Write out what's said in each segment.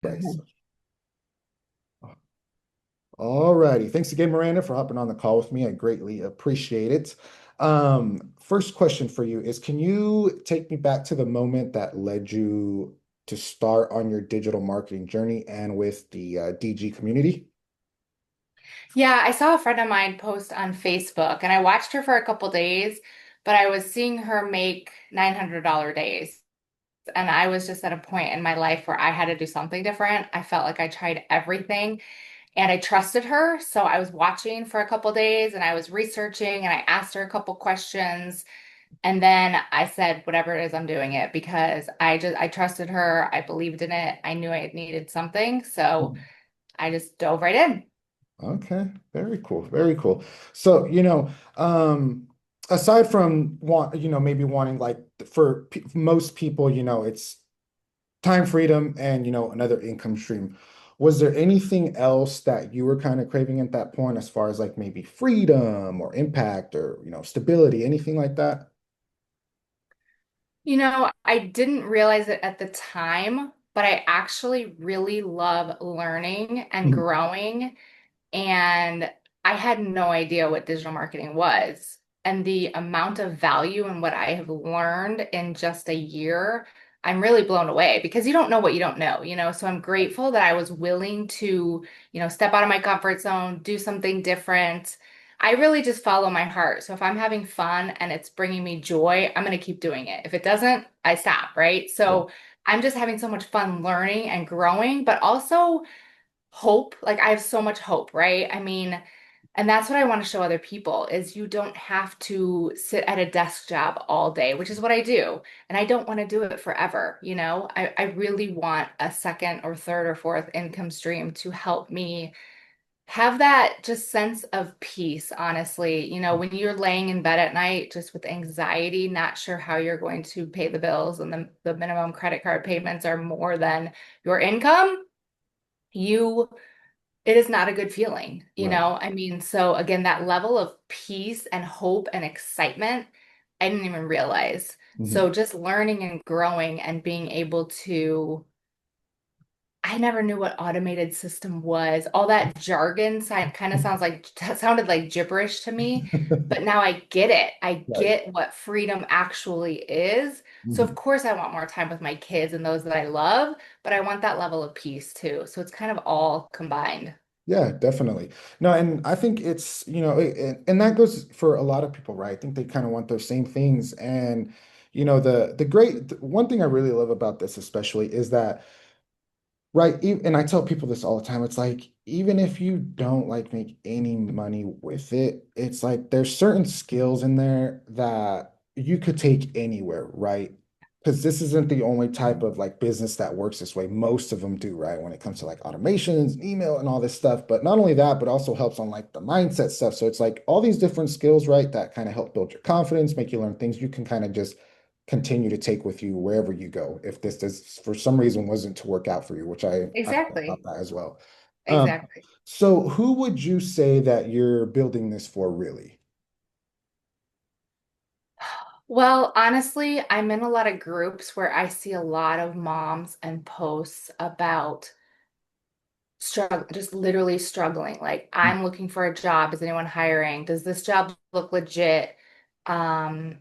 Right. All righty. Thanks again, Miranda, for hopping on the call with me. I greatly appreciate it. First question for you is, can you take me back to the moment that led you to start on your digital marketing journey and with the DG community? Yeah, I saw a friend of mine post on Facebook and I watched her for a couple days, but I was seeing her make $900 days. And I was just at a point in my life where I had to do something different. I felt like I tried everything and I trusted her. So I was watching for a couple days and I was researching and I asked her a couple questions. And then I said, whatever it is, I'm doing it because I trusted her. I believed in it. I knew I needed something. So I just dove right in. Okay, very cool, very cool. So, aside from maybe wanting like for most people, it's time freedom and another income stream. Was there anything else that you were kind of craving at that point as far as like maybe freedom or impact or stability, anything like that? I didn't realize it at the time, but I actually really love learning and Mhm. growing. And I had no idea what digital marketing was. And the amount of value in what I have learned in just a year, I'm really blown away because you don't know what you don't know. So I'm grateful that I was willing to, step out of my comfort zone, do something different. I really just follow my heart. So if I'm having fun and it's bringing me joy, I'm going to keep doing it. If it doesn't, I stop, right? Right. So I'm just having so much fun learning and growing, but also hope. Like I have so much hope, right? I mean, and that's what I want to show other people is you don't have to sit at a desk job all day, which is what I do. And I don't want to do it forever. I really want a second or third or fourth income stream to help me have that just sense of peace, honestly. When you're laying in bed at night just with anxiety, not sure how you're going to pay the bills and the minimum credit card payments are more than your income, you it is not a good feeling, you Right. know? I mean, so again, that level of peace and hope and excitement, I didn't even realize. Mhm. So just learning and growing and being able to, I never knew what automated system was. All that jargon kind of sounded like gibberish to me, but now I get it. I Right. get what freedom actually is. So of Mhm. course I want more time with my kids and those that I love, but I want that level of peace too. So it's kind of all combined. Yeah, definitely. No, and I think it's, and that goes for a lot of people, right? I think they kind of want those same things. And, the one thing I really love about this especially is that, right, and I tell people this all the time, it's like, even if you don't like make any money with it, it's like there's certain skills in there that you could take anywhere, right? Because this isn't the only type of like business that works this way. Most of them do, right? When it comes to like automations and email and all this stuff. But not only that, but also helps on like the mindset stuff. So it's like all these different skills, right, that kind of help build your confidence, make you learn things you can kind of just continue to take with you wherever you go. If this does for some reason wasn't to work out for you, which I thought about Exactly. that as well. Um, Exactly. so who would you say that you're building this for really? Well, honestly, I'm in a lot of groups where I see a lot of moms and posts about struggle, just literally struggling. Like, I'm looking for a job. Is anyone hiring? Does this job look legit? Um,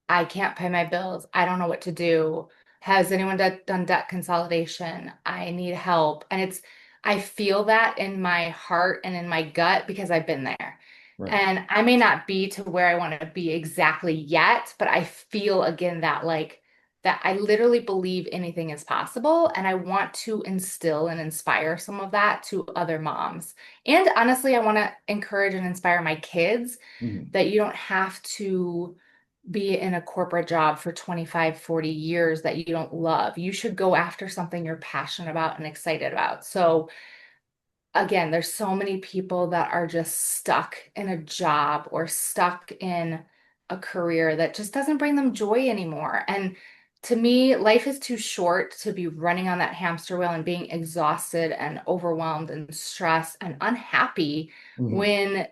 I can't pay my bills. I don't know what to do. Has anyone done debt consolidation? I need help. And I feel that in my heart and in my gut because I've been there. Right. And I may not be to where I want to be exactly yet, but I feel again that I literally believe anything is possible. And I want to instill and inspire some of that to other moms. And honestly, I want to encourage and inspire my kids Mhm. that you don't have to be in a corporate job for 25, 40 years that you don't love. You should go after something you're passionate about and excited about. So, again, there's so many people that are just stuck in a job or stuck in a career that just doesn't bring them joy anymore. And to me, life is too short to be running on that hamster wheel and being exhausted and overwhelmed and stressed and unhappy Mhm. when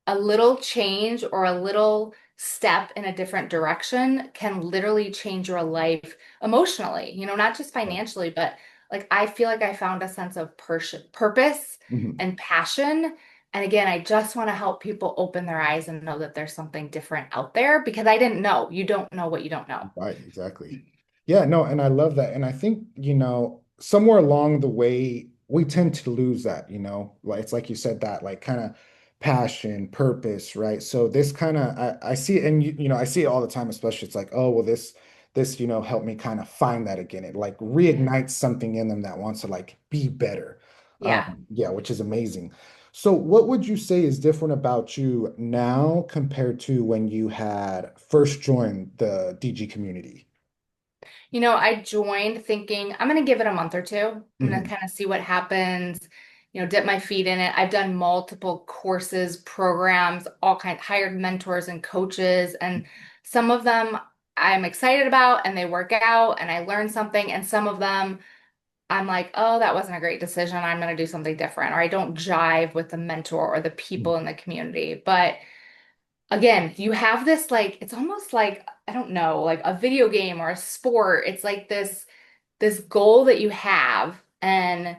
a little change or a little step in a different direction can literally change your life emotionally, not just Right. financially, but like I feel like I found a sense of purpose Mhm. and passion. And again, I just want to help people open their eyes and know that there's something different out there because I didn't know. You don't know what you don't know. Right, exactly. Yeah, no, and I love that. And I think, somewhere along the way, we tend to lose that, like it's like you said, that like kind of passion, purpose, right? So this kind of I see it, and I see it all the time, especially it's like, oh, well, this, helped me kind of find that again. It like Yeah. reignites something in them that wants to like be better. Yeah. Yeah, which is amazing. So, what would you say is different about you now compared to when you had first joined the DG community? I joined thinking I'm going to give it a month or two. I'm going to Hmm. kind of see what happens, dip my feet in it. I've done multiple courses, programs, all kinds, hired mentors and coaches, and some of them I'm excited about and they work out and I learn something, and some of them I'm like, oh, that wasn't a great decision. I'm going to do something different, or I don't jive with the mentor or the people in the community. But again, you have this like it's almost like I don't know, like a video game or a sport. It's like this goal that you have, and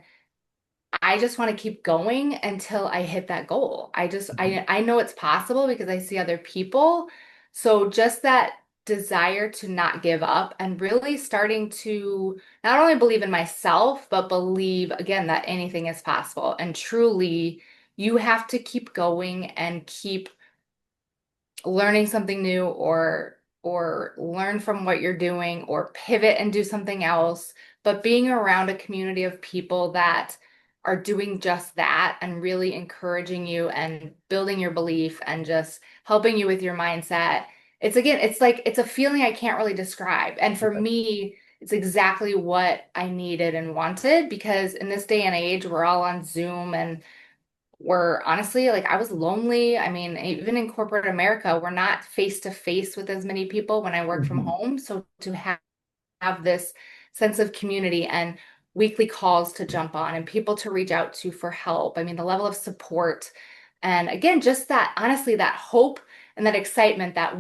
I just want to keep going until I hit that goal. I know it's possible because I see other people. So just that desire to not give up and really starting to not only believe in myself, but believe again that anything is possible. And truly, you have to keep going and keep learning something new or learn from what you're doing or pivot and do something else, but being around a community of people that are doing just that and really encouraging you and building your belief and just helping you with your mindset. It's again, it's like it's a feeling I can't really describe. And for me, it's exactly what I needed and wanted because in this day and age, we're all on Zoom and were honestly like I was lonely. I mean, even in corporate America, we're not face to face with as many people when I work from Hmm. home. So to have this sense of community and weekly calls to jump on and people to reach out to for help. I mean, the level of support. And again, just that honestly, that hope and that excitement that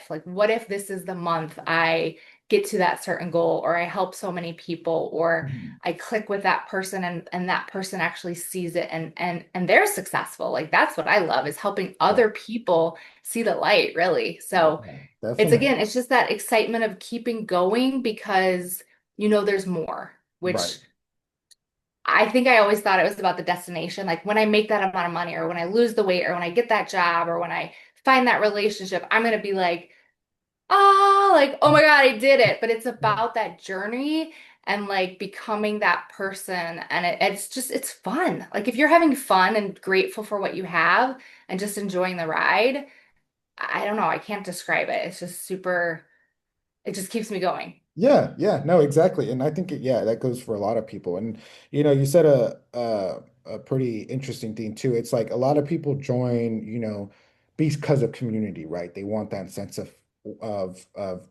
like, what if this is the month I get to that certain goal or I help so many people or Hmm. I click with that person and that person actually sees it and they're successful. Like that's what I love is helping Right. other people see the light, really. So Yeah, it's definitely. again, it's just that excitement of keeping going because there's more, Right. which I think I always thought it was about the destination. Like when I make that amount of money or when I lose the weight or when I get that job or when I find that relationship, I'm gonna be like, oh my God, I did it. But it's Right. about that journey and like becoming that person. And it's fun. Like if you're having fun and grateful for what you have and just enjoying the ride, I don't know, I can't describe it. It's just super. It just keeps me going. Yeah, yeah, no, exactly. And I think yeah, that goes for a lot of people. And you said a pretty interesting thing too. It's like a lot of people join, because of community, right? They want that sense of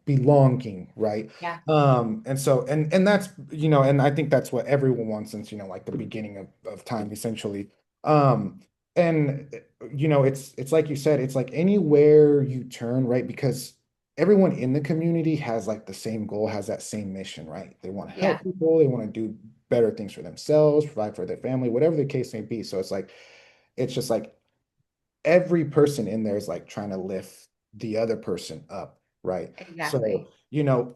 belonging, right? Yeah, And so and that's, and I think that's what everyone wants since, like the beginning of time, essentially. And it's like you said, it's like anywhere you turn, right? Because everyone in the community has like the same goal, has that same mission, right? They want to yeah, help people, they want to do better things for themselves, provide for their family, whatever the case may be. So it's just like every person in there is like trying to lift the other person up, right? So, exactly.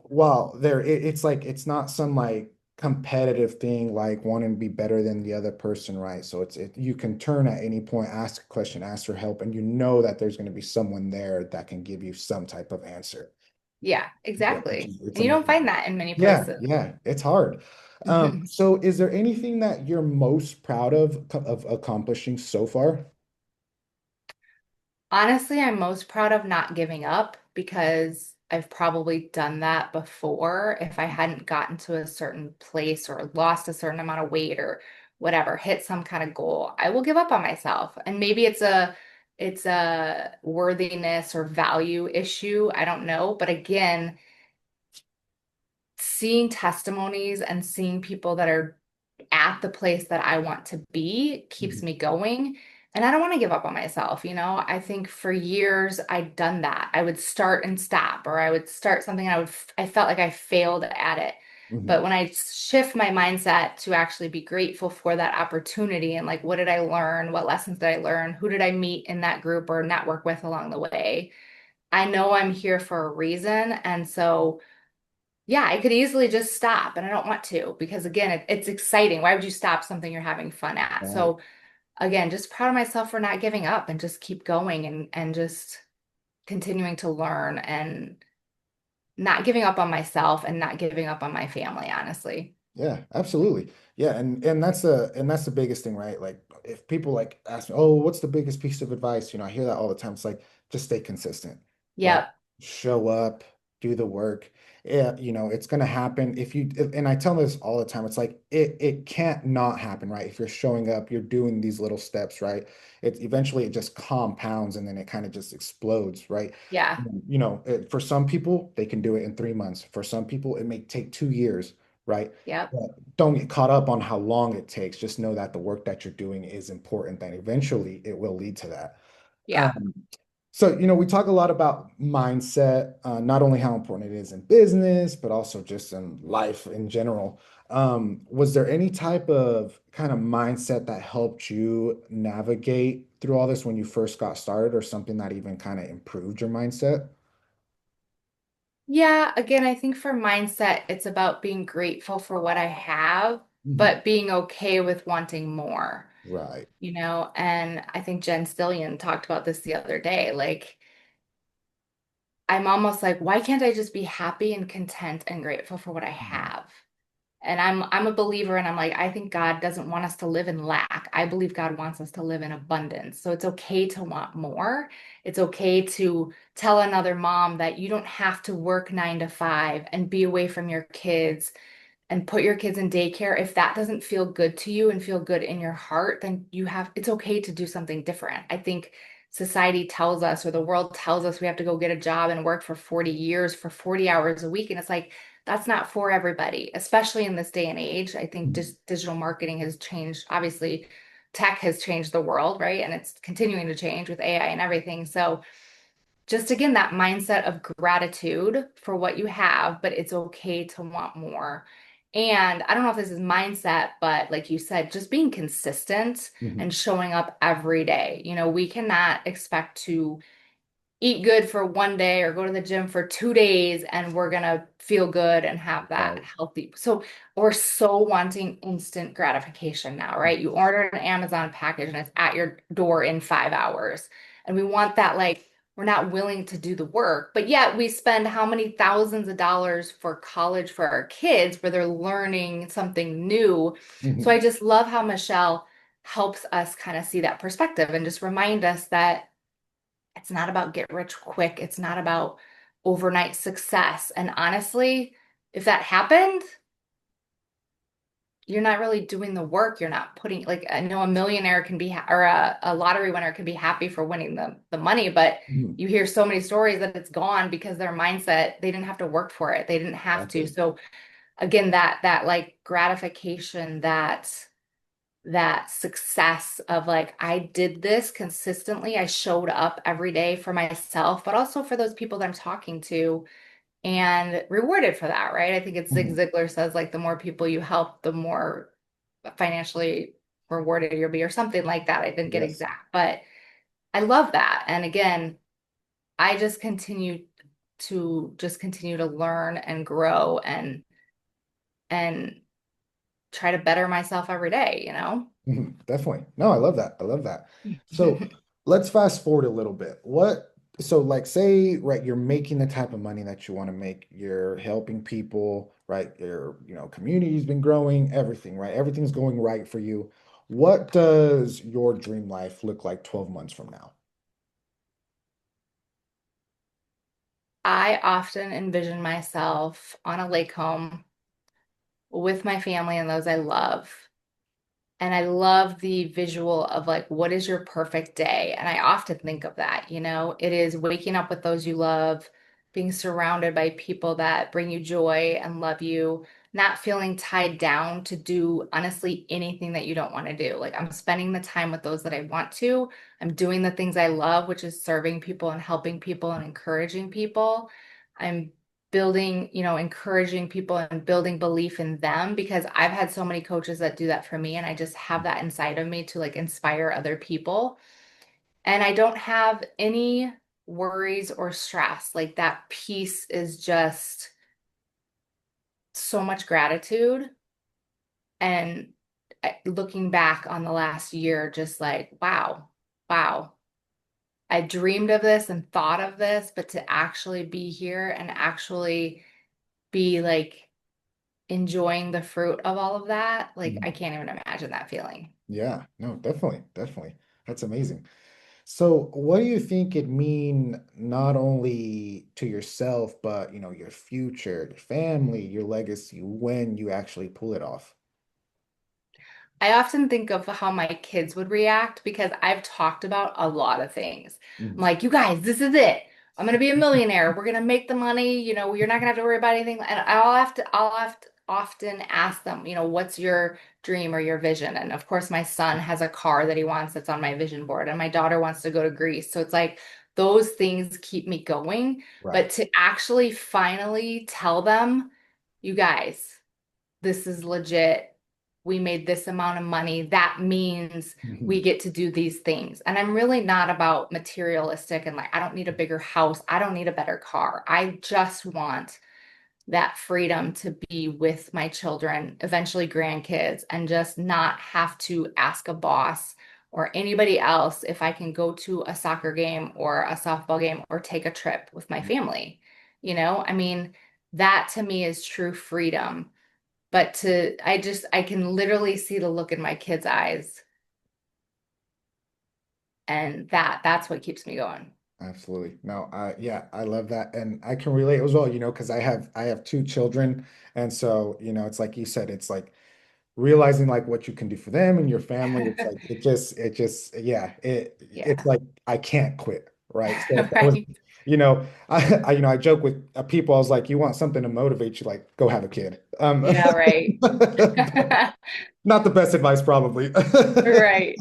while it's like it's not some like competitive thing like wanting to be better than the other person, right? So you can turn at any point, ask a question, ask for help, and you know that there's going to be someone there that can give you some type of answer. Yeah, Yeah, exactly. it's And you don't find amazing. that in many Yeah, places. yeah, it's hard. So is there anything that you're most proud of accomplishing so far? Honestly, I'm most proud of not giving up because I've probably done that before. If I hadn't gotten to a certain place or lost a certain amount of weight or whatever, hit some kind of goal, I will give up on myself. And maybe it's a worthiness or value issue. I don't know. But again, seeing testimonies and seeing people that are at the place that I want to be keeps Mhm. me going. And I don't want to give up on myself. I think for years I'd done that. I would start and stop, or I would start something and I felt like I failed at it. Hmm. But when I shift my mindset to actually be grateful for that opportunity and like, what did I learn? What lessons did I learn? Who did I meet in that group or network with along the way? I know I'm here for a reason. And so, yeah, I could easily just stop, and I don't want to because, again, it's exciting. Why would you stop something you're having fun at? Right. So, again, just proud of myself for not giving up and just keep going and just continuing to learn and not giving up on myself and not giving up on my family, honestly. Yeah, absolutely. Yeah, and that's the biggest thing, right? Like if people like ask me, "Oh, what's the biggest piece of advice?" I hear that all the time. It's like just stay consistent, right? Yep. Show up, do the work. Yeah, it's gonna happen and I tell this all the time. It's like it can't not happen, right? If you're showing up, you're doing these little steps, right? It just compounds and then it kind of just explodes, right? Yeah. For some people, they can do it in 3 months. For some people, it may take 2 years, right? Yep. But don't get caught up on how long it takes. Just know that the work that you're doing is important, and eventually it will lead to that. Yeah. Um, so, we talk a lot about mindset, not only how important it is in business, but also just in life in general. Was there any type of kind of mindset that helped you navigate through all this when you first got started, or something that even kind of improved your mindset? Yeah. Again, I think for mindset, it's about being grateful for what I have, Mhm. but being okay with wanting more, Right. and I think Jen Stillion talked about this the other day. Like, I'm almost like, why can't I just be happy and content and grateful for what I Mhm. have? And I'm a believer, and I'm like, I think God doesn't want us to live in lack. I believe God wants us to live in abundance. So it's okay to want more. It's okay to tell another mom that you don't have to work 9 to 5 and be away from your kids and put your kids in daycare. If that doesn't feel good to you and feel good in your heart, then it's okay to do something different. I think society tells us, or the world tells us, we have to go get a job and work for 40 years for 40 hours a week. And it's like, that's not for everybody, especially in this day and age. I think Mhm. just digital marketing has changed. Obviously, tech has changed the world, right? And it's continuing to change with AI and everything. So, just again, that mindset of gratitude for what you have, but it's okay to want more. And I don't know if this is mindset, but like you said, just being consistent Mhm. and showing up every day. We cannot expect to eat good for one day or go to the gym for 2 days and we're gonna feel good and have that Right. healthy. So we're so wanting instant gratification now, right? You order an Amazon package and it's at your door in 5 hours. And we want that, like, we're not willing to do the work, but yet we spend how many thousands of dollars for college for our kids where they're learning something new. So I Mhm. just love how Michelle helps us kind of see that perspective and just remind us that it's not about get rich quick. It's not about overnight success. And honestly, if that happened, you're not really doing the work. You're not putting, like, I know a millionaire can be, or a lottery winner can be happy for winning the money, but Mhm. you hear so many stories that it's gone because their mindset, they didn't have to work for it. They didn't have to. Exactly. So again, that like gratification, that success of like, I did this consistently. I showed up every day for myself, but also for those people that I'm talking to and rewarded for that, right? I think it's Zig Mhm. Ziglar says like the more people you help, the more financially rewarded you'll be, or something like that. I didn't get Yes. exact, but I love that. And again, I just continue to learn and grow and try to better myself every day. Mhm. Definitely. No, I love that. I love that. So let's fast forward a little bit. So like say, right, you're making the type of money that you want to make, you're helping people, right? Your community's been growing, everything, right? Everything's going right for you. What does your dream life look like 12 months from now? I often envision myself on a lake home with my family and those I love. And I love the visual of like, what is your perfect day? And I often think of that. It is waking up with those you love, being surrounded by people that bring you joy and love you, not feeling tied down to do honestly anything that you don't want to do. Like, I'm spending the time with those that I want to. I'm doing the things I love, which is serving people and helping people and encouraging people. I'm building, encouraging people and building belief in them because I've had so many coaches that do that for me and I just have that inside of me to like inspire other people. And I don't have any worries or stress. Like that peace is just so much gratitude. And looking back on the last year, just like, wow, wow. I dreamed of this and thought of this, but to actually be here and actually be like enjoying the fruit of all of that, like I Mhm. can't even imagine that feeling. Yeah, no, definitely, definitely. That's amazing. So, what do you think it mean not only to yourself, but your future, your family, your legacy when you actually pull it off? I often think of how my kids would react because I've talked about a lot of things. I'm Mhm. like, you guys, this is it. I'm gonna be a millionaire. We're gonna make the money. You're not gonna have to worry about anything. And I'll have to often ask them, what's your dream or your vision? And of course, my son has a car that he wants that's on my vision board, and my daughter wants to go to Greece. So it's like those things keep me going. But Right. to actually finally tell them, you guys, this is legit. We made this amount of money. That means we Mhm. get to do these things. And I'm really not about materialistic and like, I don't need a bigger house. I don't need a better car. I just want that freedom to be with my children, eventually grandkids, and just not have to ask a boss or anybody else if I can go to a soccer game or a softball game or take a trip with my family. I mean, that to me is true freedom. But I can literally see the look in my kids' eyes, and that's what keeps me going. Absolutely. No, yeah, I love that. And I can relate as well, because I have two children. And so, it's like you said, it's like realizing like what you can do for them and your family. It's like yeah, it's Yeah. like I can't quit, right? So if that was, Right. I joke with people, I was like, you want something to motivate you, like go have a kid. Yeah, right. Not the best advice, probably. Right.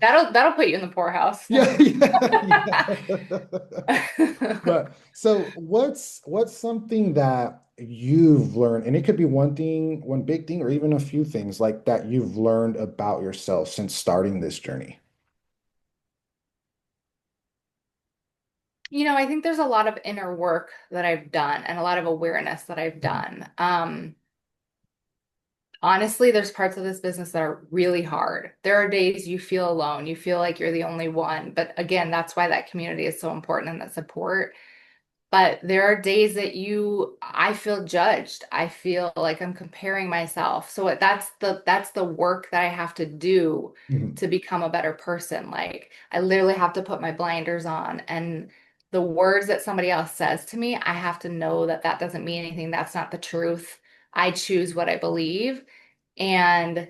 That'll put you in the poorhouse. Yeah, yeah, yeah. But so what's something that you've learned, and it could be one thing, one big thing, or even a few things like that you've learned about yourself since starting this journey? I think there's a lot of inner work that I've done and a lot of awareness that I've Mhm. done. Honestly, there's parts of this business that are really hard. There are days you feel alone, you feel like you're the only one. But again, that's why that community is so important and that support. But there are days that I feel judged. I feel like I'm comparing myself. So that's the work that I have to do Mhm. to become a better person. Like I literally have to put my blinders on and the words that somebody else says to me, I have to know that that doesn't mean anything. That's not the truth. I choose what I believe. And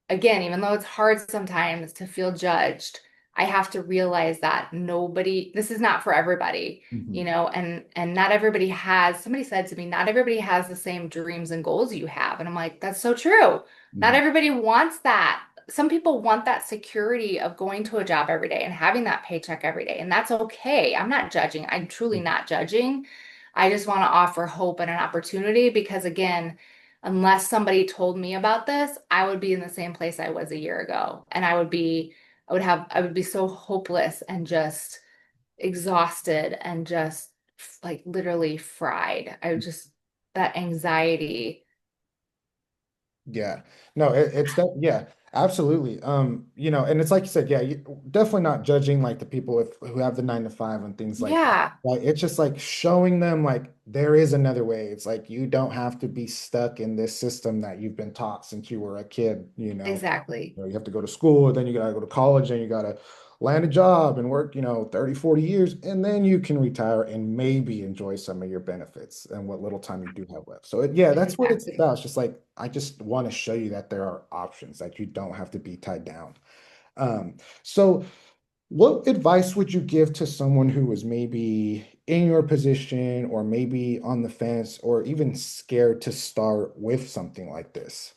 again, even though it's hard sometimes to feel judged, I have to realize that this is not for everybody, Mhm. and not everybody has, somebody said to me, not everybody has the same dreams and goals you have. And I'm like, that's so true. Not Mhm. everybody wants that. Some people want that security of going to a job every day and having that paycheck every day, and that's okay. I'm not judging. I'm truly not judging. I just want to offer hope and an opportunity because again, unless somebody told me about this, I would be in the same place I was a year ago. And I would be so hopeless and just exhausted and just like literally fried. That anxiety. Yeah. No, it's that, yeah, absolutely. And it's like you said, yeah, definitely not judging like the people who have the 9 to 5 and things like that. Yeah, Like it's just like showing them like there is another way. It's like you don't have to be stuck in this system that you've been taught since you were a kid. exactly. You have to go to school, then you gotta go to college, and you gotta land a job and work, 30, 40 years, and then you can retire and maybe enjoy some of your benefits and what little time you do have left. So yeah, that's what it's Exactly. about. It's just like I just want to show you that there are options, that you don't have to be tied down. So what advice would you give to someone who is maybe in your position or maybe on the fence or even scared to start with something like this?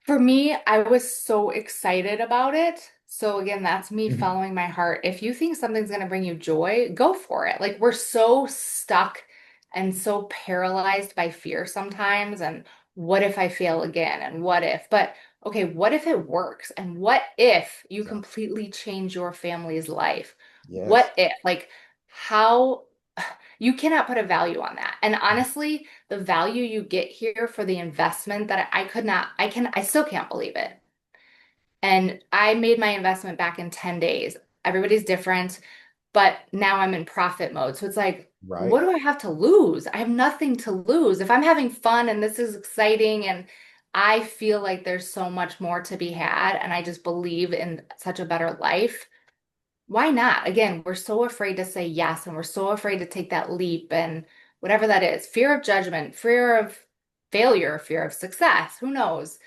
For me, I was so excited about it. So again, that's me Mhm. following my heart. If you think something's going to bring you joy, go for it. Like we're so stuck and so paralyzed by fear sometimes. And what if I fail again? And what if? But okay, what if it works? And what if you Yeah. completely change your family's life? Yes. What if? Like how you cannot put a value on that. And honestly, the value you get here for the investment that I could not, I still can't believe it. And I made my investment back in 10 days. Everybody's different, but now I'm in profit mode. So it's like, what Right. do I have to lose? I have nothing to lose. If I'm having fun and this is exciting and I feel like there's so much more to be had and I just believe in such a better life, why not? Again, we're so afraid to say yes and we're so afraid to take that leap and whatever that is, fear of judgment, fear of failure, fear of success, who knows?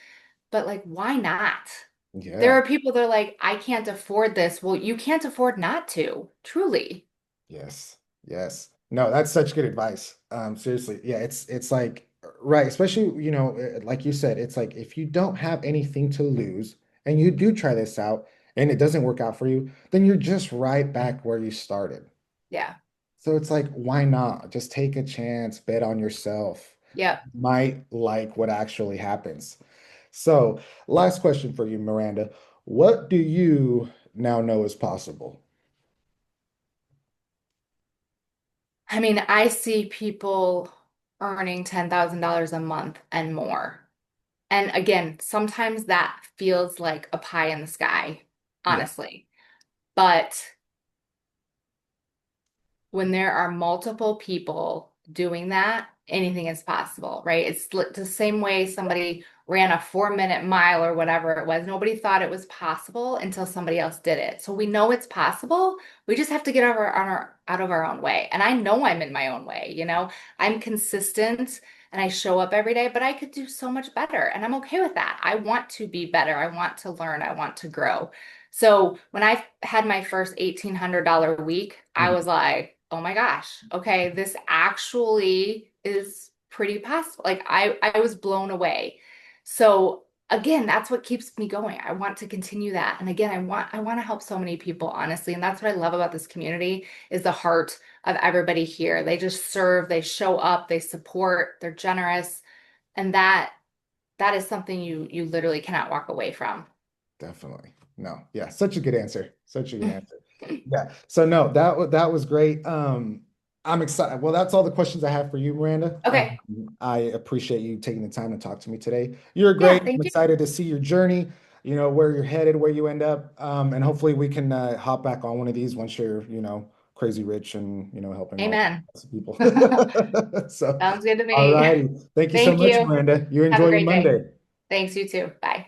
But like, why not? There Yeah. are people that are like, I can't afford this. Well, you can't afford not to, truly. Yes. Yes. No, that's such good advice. Seriously. Yeah, it's like right, especially, like you said, it's like if you don't have anything to lose and you do try this out and it doesn't work out for you, then you're just right back where you started. Yeah. So it's like, why not? Just take a chance, bet on yourself. Yep. Might like what actually happens. So, last question for you, Miranda. What do you now know is possible? I mean, I see people earning $10,000 a month and more. And again, sometimes that feels like a pie in the sky, Yeah. honestly. But when there are multiple people doing that, anything is possible, right? It's the same way somebody ran a 4 minute mile or whatever it was. Nobody thought it was possible until somebody else did it. So we know it's possible. We just have to get out of our own way. And I know I'm in my own way, I'm consistent and I show up every day, but I could do so much better. And I'm okay with that. I want to be better. I want to learn. I want to grow. So when I had my first $1,800 week, I Mhm. was like, oh my gosh, okay, this actually is pretty possible. Like I was blown away. So again, that's what keeps me going. I want to continue that. And again, I want to help so many people, honestly. And that's what I love about this community is the heart of everybody here. They just serve, they show up, they support, they're generous. And that is something you literally cannot walk away from. Definitely. No. Yeah, such a good answer. Such a good answer. Yeah. So no, that was great. I'm excited. Well, that's all the questions I have for you, Miranda. Okay. I appreciate you taking the time to talk to me today. You're Yeah, great. I'm thank you. excited to see your journey, where you're headed, where you end up. And hopefully we can hop back on one of these once you're, crazy rich and, helping all Amen. kinds of people. So, Sounds good to all me. righty. Thank you so Thank much, you. Miranda. You Have a enjoy your great day. Monday. Thanks, you too. Bye.